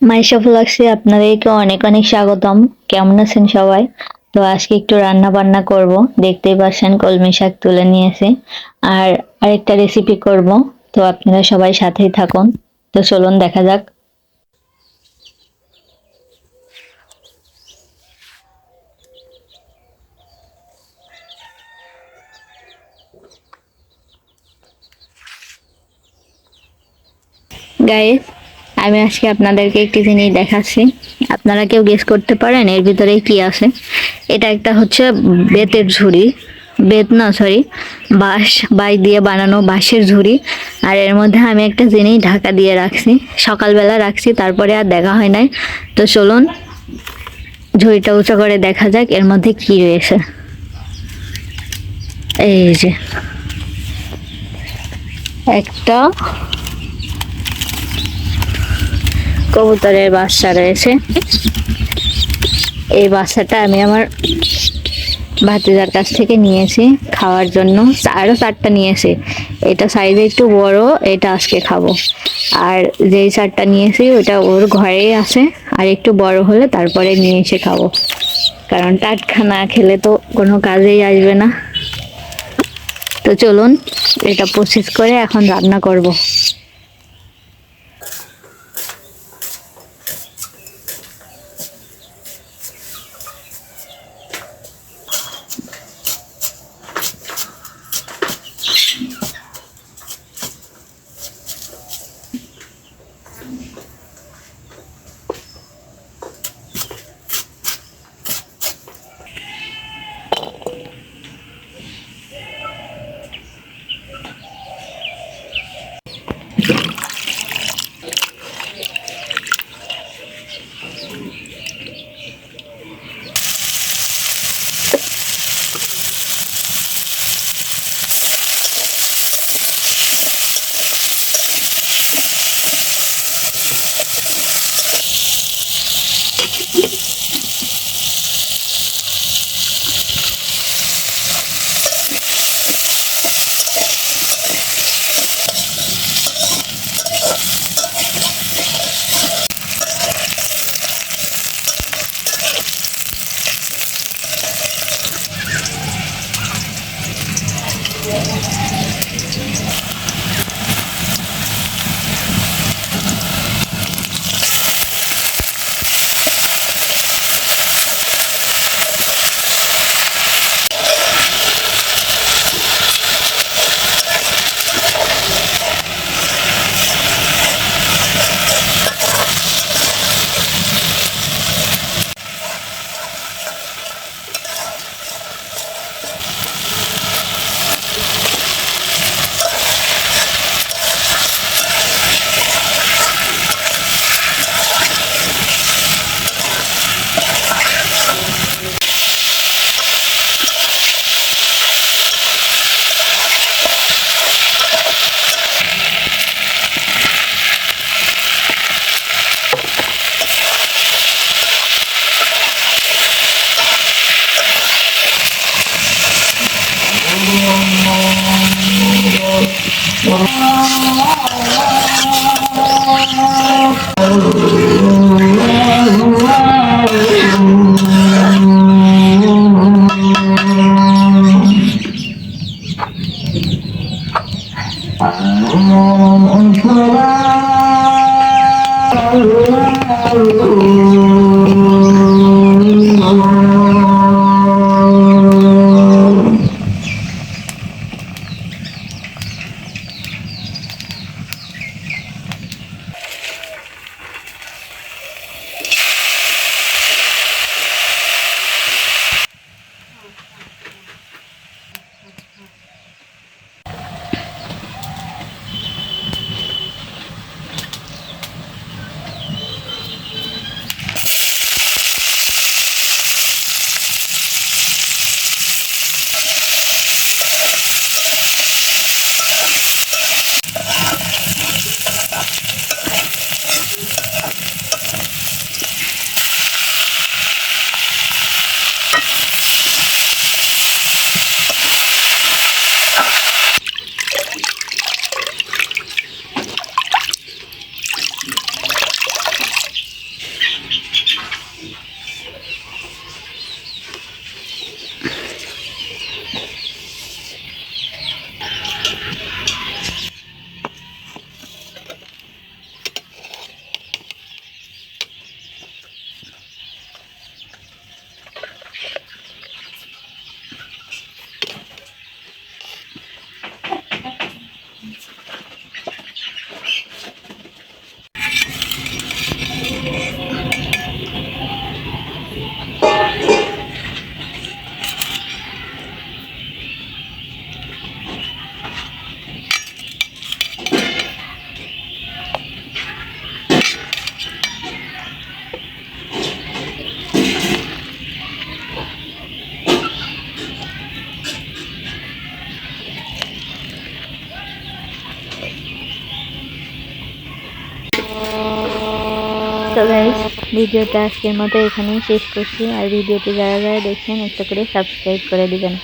মাইশা ব্লগসে আপনাদেরকে অনেক অনেক স্বাগতম। কেমন আছেন সবাই? তো আজকে একটু রান্না বান্না করব। দেখতেই পাচ্ছেন কলমি শাক তুলে নিয়েছি, আর আরেকটা রেসিপি করব। তো আপনারা সবাই সাথেই থাকুন। তো চলুন দেখা যাক। গাইস, আমি আজকে আপনাদেরকে একটি জিনিস দেখাচ্ছি। আপনারা কেউ গেস করতে পারেন এর ভিতরে কি আছে? এটা একটা হচ্ছে বেতের ঝুড়ি। বেত না, সরি, বাঁশ বাঁশ দিয়ে বানানো বাঁশের ঝুড়ি। আর এর মধ্যে আমি একটা জিনিস ঢাকা দিয়ে রাখছি, সকালবেলা রাখছি, তারপরে আর দেখা হয় নাই। তো চলুন ঝুড়িটা উঁচু করে দেখা যাক এর মধ্যে কি রয়েছে। এই যে একটা কবুতরের বাচ্চা রয়েছে। এই বাচ্চাটা আমি আমার ভাতিজার কাছ থেকে নিয়েছি খাওয়ার জন্য। আরো 4টা নিয়েছি। এটা সাইজে একটু বড়, এটা আজকে খাবো। আর যেই 4টা নিয়েছি ওটা ওর ঘরেই আছে, আর একটু বড় হলে তারপরে নিয়ে এসে খাবো, কারণ টাটকা না খেলে তো কোনো কাজেই আসবে না। তো চলুন এটা প্রসেস করে এখন রান্না করব। তো গাইস, ভিডিওটা আজকের মতো এখানেই শেষ করছি। আর ভিডিওটি যারা যারা দেখছেন একটা করে সাবস্ক্রাইব করে দিবেন।